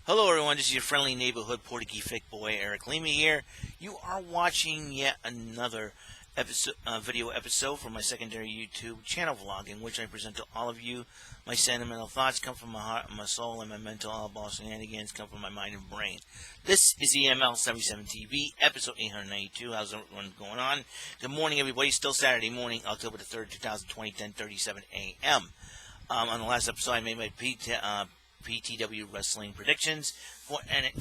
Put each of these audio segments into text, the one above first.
Hello everyone, this is your friendly neighborhood Portuguese fake boy Eric Lima here. You are watching yet another video episode from my secondary YouTube channel vlog, in which I present to all of you my sentimental thoughts come from my heart, my soul, and my mental eyeball shenanigans come from my mind and brain. This is EML77 TV, episode 892. How's everyone going on? Good morning everybody, still Saturday morning, October the 3rd, 2020, 10:37 a.m. On the last episode I made my PTW wrestling predictions for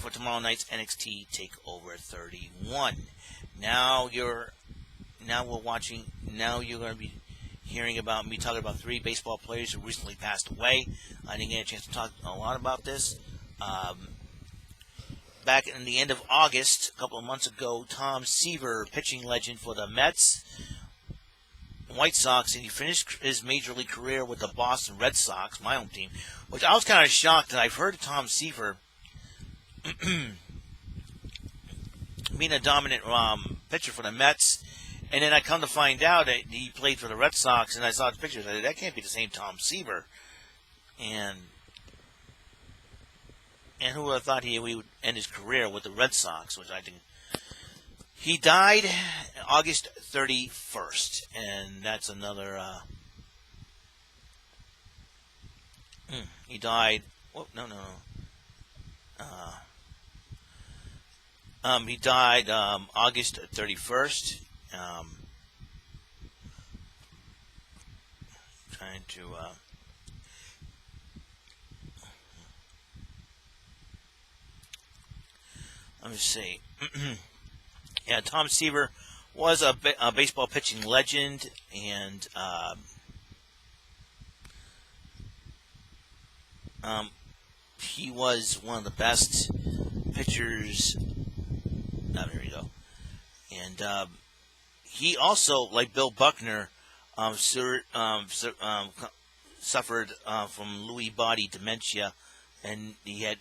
tomorrow night's NXT Takeover 31. Now you're going to be hearing about me talking about 3 baseball players who recently passed away. I didn't get a chance to talk a lot about this. Back in the end of August, a couple of months ago, Tom Seaver, pitching legend for the Mets, White Sox, and he finished his major league career with the Boston Red Sox, my home team, which I was kind of shocked that I've heard of Tom Seaver being a dominant pitcher for the Mets, and then I come to find out that he played for the Red Sox, and I saw the pictures. I said, that can't be the same Tom Seaver. And who would have thought he would end his career with the Red Sox, which I think. He died August 31st, and that's another, he died, he died, August 31st, trying to, let me see. Yeah, Tom Seaver was a baseball pitching legend, and he was one of the best pitchers. There you go. And he also, like Bill Buckner, suffered from Lewy body dementia, and he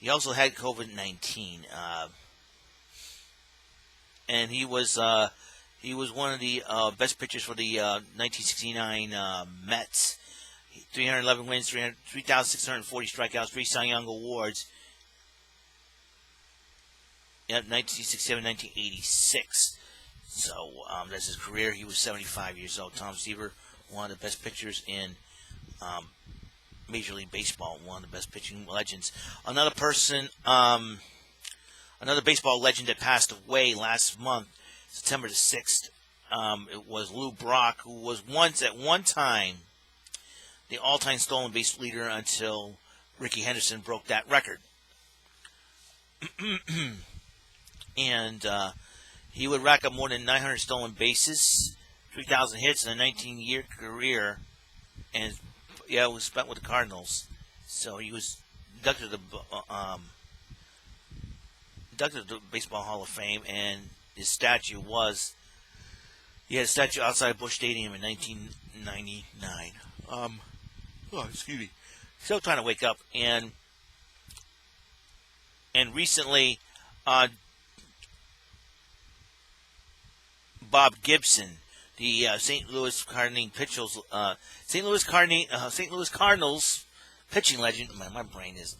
also had COVID-19. And he was one of the best pitchers for the 1969 Mets. 311 wins, 3,640 strikeouts, 3 Cy Young Awards. Yep, 1967, 1986. So that's his career. He was 75 years old. Tom Seaver, one of the best pitchers in Major League Baseball, one of the best pitching legends. Another person. Another baseball legend that passed away last month, September the 6th, it was Lou Brock, who was at one time, the all-time stolen base leader until Rickey Henderson broke that record. And he would rack up more than 900 stolen bases, 3,000 hits in a 19-year career, and it was spent with the Cardinals. So he was inducted to the Baseball Hall of Fame, and his statue he had a statue outside Busch Stadium in 1999. Excuse me. Still trying to wake up, and recently, Bob Gibson, the St. Louis Cardinals pitching legend. My brain is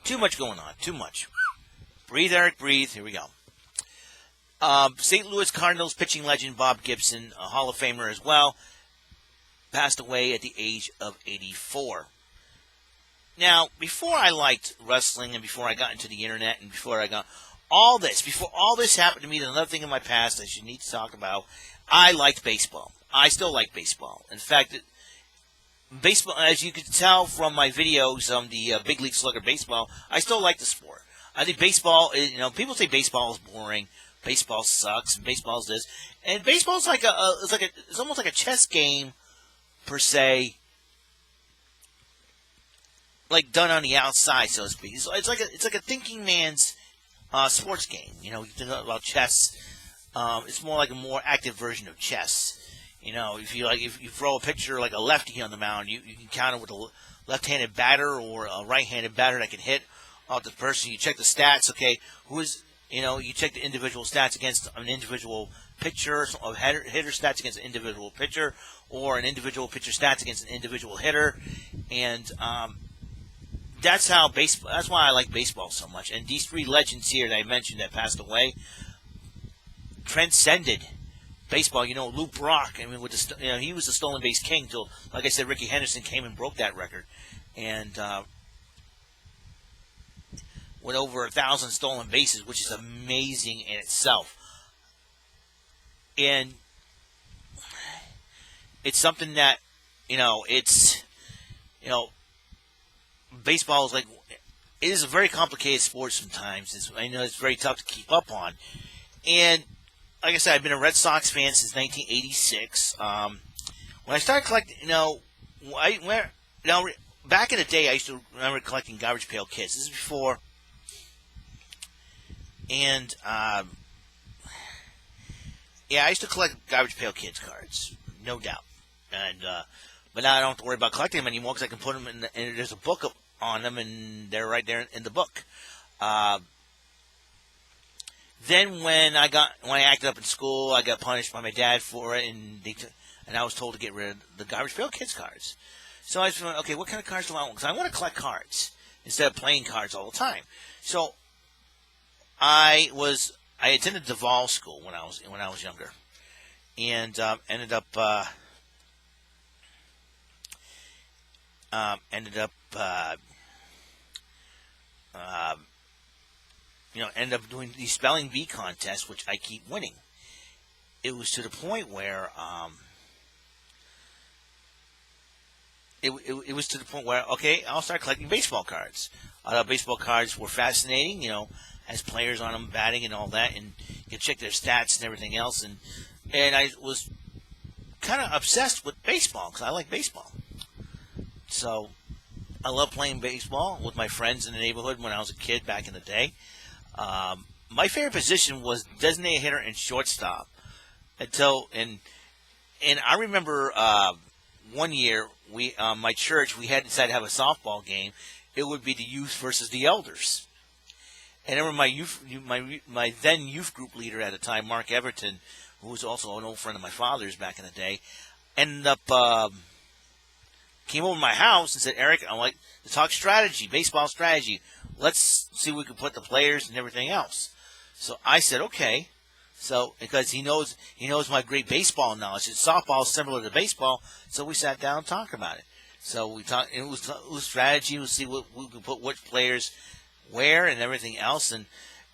too much going on. Too much. Breathe, Eric, breathe. Here we go. St. Louis Cardinals pitching legend Bob Gibson, a Hall of Famer as well, passed away at the age of 84. Now, before I liked wrestling and before I got into the internet and before all this happened to me, there's another thing in my past I should need to talk about. I liked baseball. I still like baseball. In fact, baseball, as you can tell from my videos on the Big League Slugger baseball, I still like the sport. I think baseball is, people say baseball is boring, baseball sucks, and baseball is this, and baseball's it's almost like a chess game per se, like done on the outside, so to speak. So it's like a thinking man's sports game. You think about chess. It's more like a more active version of chess. If you throw a pitcher like a lefty on the mound, you can counter with a left-handed batter or a right-handed batter that can hit the person. You check the stats. Okay, you check the individual stats against an individual pitcher, or hitter stats against an individual pitcher, or an individual pitcher stats against an individual hitter, and that's how baseball. That's why I like baseball so much. And these three legends here that I mentioned that passed away transcended baseball. You know, Lou Brock. I mean, with the he was the stolen base king till, like I said, Ricky Henderson came and broke that record, and with over 1,000 stolen bases, which is amazing in itself. And it's something that it's baseball is like, it is a very complicated sport sometimes. I know it's very tough to keep up on. And like I said, I've been a Red Sox fan since 1986. When I started collecting, back in the day, I used to remember collecting Garbage Pail Kids. This is before, and yeah, I used to collect Garbage Pail Kids cards, no doubt. And but now I don't have to worry about collecting them anymore because I can put them in. And there's a book on them, and they're right there in the book. Then when I acted up in school, I got punished by my dad for it, and I was told to get rid of the Garbage Pail Kids cards. So I was like, okay, what kind of cards do I want? Because I want to collect cards instead of playing cards all the time. So I attended Duval School when I was younger, and ended up doing these spelling bee contests, which I keep winning. It was to the point where it was to the point where, okay, I'll start collecting baseball cards. I thought baseball cards were fascinating, has players on them batting and all that, and you can check their stats and everything else. And I was kind of obsessed with baseball because I like baseball. So I love playing baseball with my friends in the neighborhood when I was a kid back in the day. My favorite position was designated hitter and shortstop. And I remember one year my church, we had decided to have a softball game. It would be the youth versus the elders. And I remember my then youth group leader at the time, Mark Everton, who was also an old friend of my father's back in the day, ended up came over to my house and said, Eric, I like to talk strategy, baseball strategy. Let's see if we can put the players and everything else. So I said, okay. So because he knows my great baseball knowledge, and softball is similar to baseball, so we sat down and talked about it. So we talked. It was strategy. We'll see what we could put which players where and everything else. And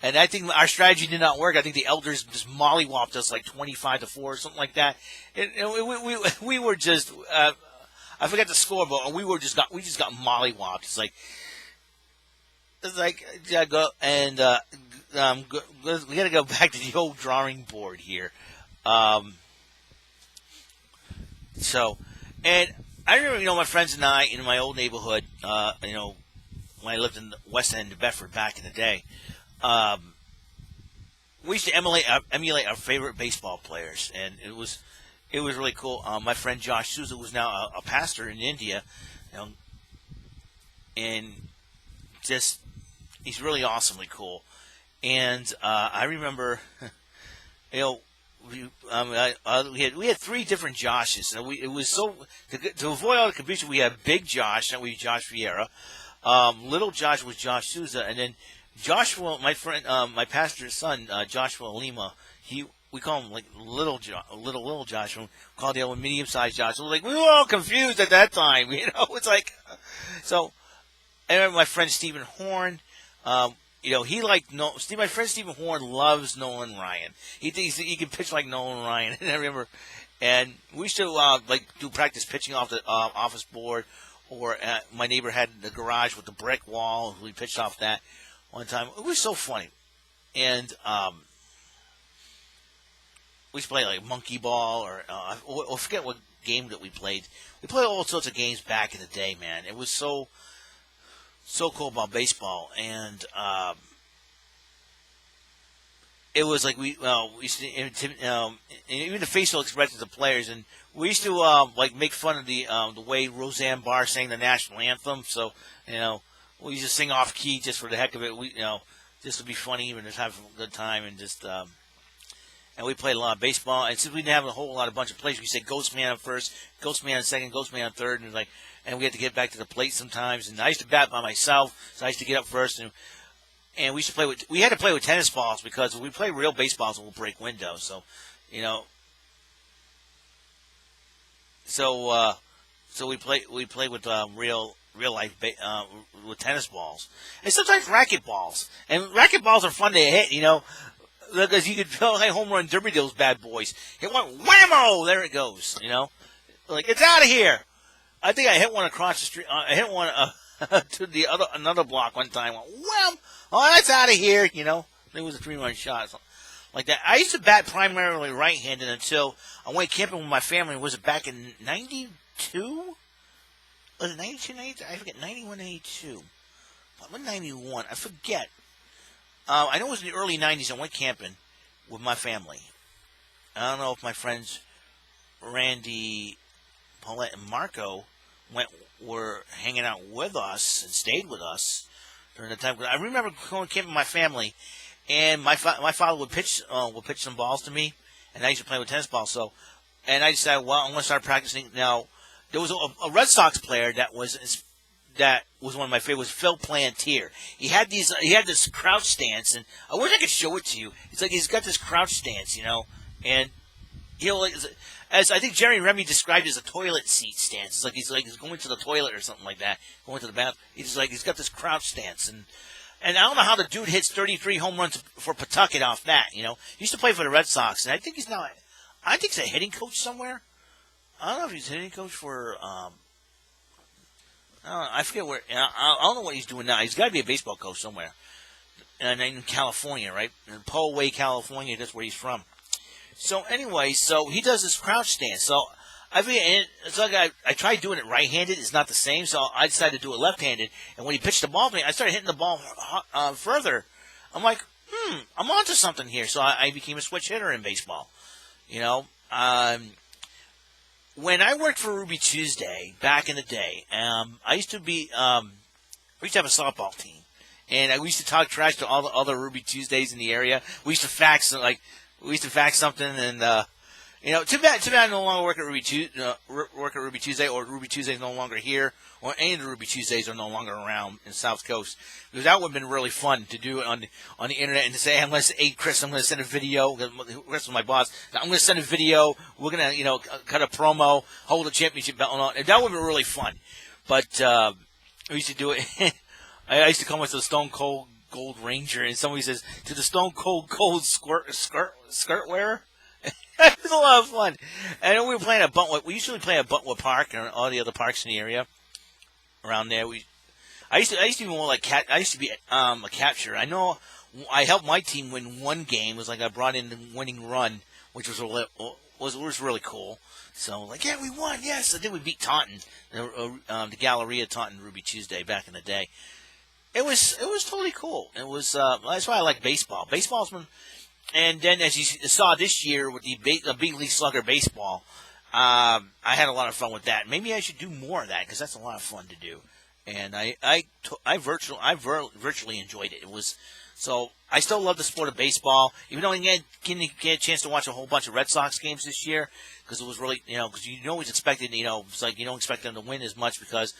I think our strategy did not work. I think the elders just mollywopped us like 25-4 or something like that. We were just I forgot the score, but we just got mollywopped. It's like yeah, go and we got to go back to the old drawing board here. So, and I remember, my friends and I in my old neighborhood, when I lived in the West End of Bedford back in the day, we used to emulate our favorite baseball players, and it was really cool. My friend Josh Souza was now a pastor in India, and just he's really awesomely cool. And I remember, we had three different Joshes, and it was so to avoid all the confusion. We had Big Josh, that was Josh Vieira. Little Josh was Josh Souza, and then Joshua, my friend, my pastor's son, Joshua Lima. We call him like little Josh. We called the other one medium-sized Josh. We were all confused at that time. It's like so. I remember my friend Stephen Horn. My friend Stephen Horn loves Nolan Ryan. He thinks he can pitch like Nolan Ryan. And I remember, and we used to do practice pitching off the office board, or my neighbor had the garage with the brick wall. We pitched off that one time. It was so funny, and we used to play like monkey ball, or forget what game that we played. We played all sorts of games back in the day, man. It was so cool about baseball, and it was like we used to even the facial expressions of players, and we used to make fun of the way Roseanne Barr sang the national anthem. So we used to sing off key just for the heck of it. We just to be funny and just have a good time, and just and we played a lot of baseball. And since we didn't have a bunch of players, we said Ghost Man on first, Ghost Man on second, Ghost Man on third, and and we had to get back to the plate sometimes. And I used to bat by myself, so I used to get up first, and we used to play with. We had to play with tennis balls because if we play real baseballs, we'll break windows. So, you know, so we play with real life with tennis balls, and sometimes racket balls. And racket balls are fun to hit, you know, because you could play home run derby those bad boys. Hit one, whammo! There it goes, you know, like it's out of here. I think I hit one across the street. I hit one to the another block one time. Wham! Oh, that's out of here, you know. It was a 3-run shot, something like that. I used to bat primarily right-handed until I went camping with my family. Was it back in '92? Was it 92, 93? I forget, 91, 92. What, 91? I forget. I know it was in the early 90s. I went camping with my family. I don't know if my friends Randy, Paulette, and Marco were hanging out with us and stayed with us during the time. I remember going camping with my family, and my father would pitch some balls to me, and I used to play with tennis balls. So, and I decided, well, I'm going to start practicing now. There was a Red Sox player that was one of my favorites, Phil Plantier. He had this crouch stance, and I wish I could show it to you. It's like he's got this crouch stance, you know, and he'll, as I think Jerry Remy described it as a toilet seat stance. It's like he's going to the toilet or something like that, going to the bathroom. He's got this crouch stance, and I don't know how the dude hits 33 home runs for Pawtucket off that. You know, he used to play for the Red Sox, and I think he's a hitting coach somewhere. I don't know if he's a hitting coach for. I forget where. I don't know what he's doing now. He's got to be a baseball coach somewhere, and in California, right? In Poway, California. That's where he's from. So anyway, so he does this crouch stance. So it's like I tried doing it right-handed. It's not the same. So I decided to do it left-handed. And when he pitched the ball to me, I started hitting the ball further. I'm like, I'm onto something here. So I became a switch hitter in baseball. You know, when I worked for Ruby Tuesday back in the day, we used to have a softball team, and we used to talk trash to all the other Ruby Tuesdays in the area. We used to fax something, and you know, too bad I no longer work at Ruby Tuesday, or Ruby Tuesday is no longer here, or any of the Ruby Tuesdays are no longer around in South Coast, because that would have been really fun to do it on the internet and to say, hey Chris, I'm going to send a video. Chris was my boss. I'm going to send a video. We're going to cut a promo, hold a championship belt on, and that would have been really fun. But we used to do it. I used to come with the Stone Cold Gold Ranger, and somebody says, to the Stone Cold skirt wearer. It was a lot of fun. And we were playing at Buntwood. We usually play at Buntwood Park and all the other parks in the area around there. I used to be more like I used to be a capture. I know I helped my team win one game. It was like I brought in the winning run, which was really cool. So like, yeah, we won. Yes, and then we beat Taunton, the Galleria Taunton Ruby Tuesday back in the day. It was totally cool. It was that's why I like baseball. Baseball's been. And then, as you saw this year with the Big League Slugger baseball, I had a lot of fun with that. Maybe I should do more of that because that's a lot of fun to do. And I virtually enjoyed it. It was so I still love the sport of baseball, even though I didn't get a chance to watch a whole bunch of Red Sox games this year because it was really because you always expected it's like you don't expect them to win as much because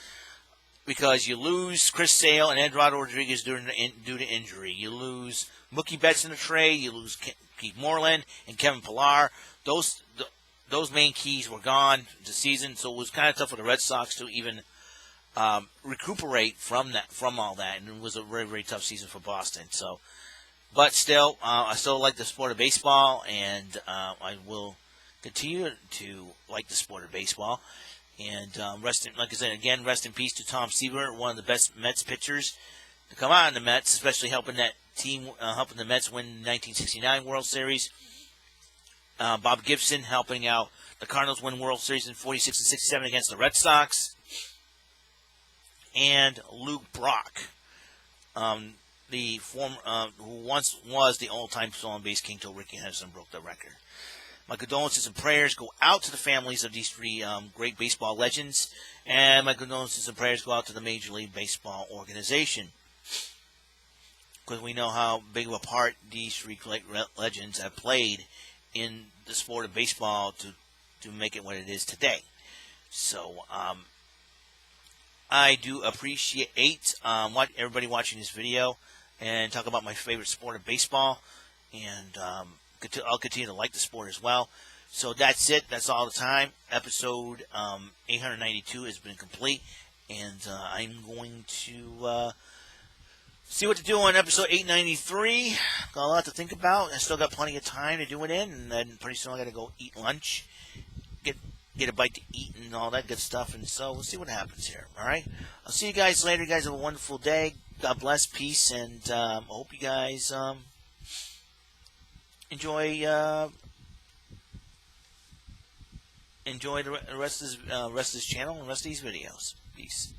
you lose Chris Sale and Eduardo Rodriguez due to injury. You lose Mookie Betts in the trade. You lose Keith Moreland and Kevin Pillar. Those main keys were gone this season, so it was kind of tough for the Red Sox to even recuperate from all that, and it was a very, very tough season for Boston. So, but still, I still like the sport of baseball, and I will continue to like the sport of baseball. And rest in peace to Tom Seaver, one of the best Mets pitchers to come out in the Mets, especially helping that team, helping the Mets win the 1969 World Series. Bob Gibson helping out the Cardinals win World Series in 46 and 67 against the Red Sox. And Luke Brock, the former who once was the all-time stolen base king till Ricky Henderson broke the record. My condolences and prayers go out to the families of these three great baseball legends, and my condolences and prayers go out to the Major League Baseball organization, because we know how big of a part these three great legends have played in the sport of baseball to make it what it is today. So, I do appreciate everybody watching this video and talk about my favorite sport of baseball. And I'll continue to like the sport as well. So that's it. That's all the time. Episode 892 has been complete. And I'm going to see what to do on episode 893. Got a lot to think about. I still got plenty of time to do it in. And then pretty soon I got to go eat lunch. Get a bite to eat and all that good stuff. And so we'll see what happens here. All right. I'll see you guys later. You guys have a wonderful day. God bless. Peace. And I hope you guys enjoy the rest of this channel and the rest of these videos. Peace.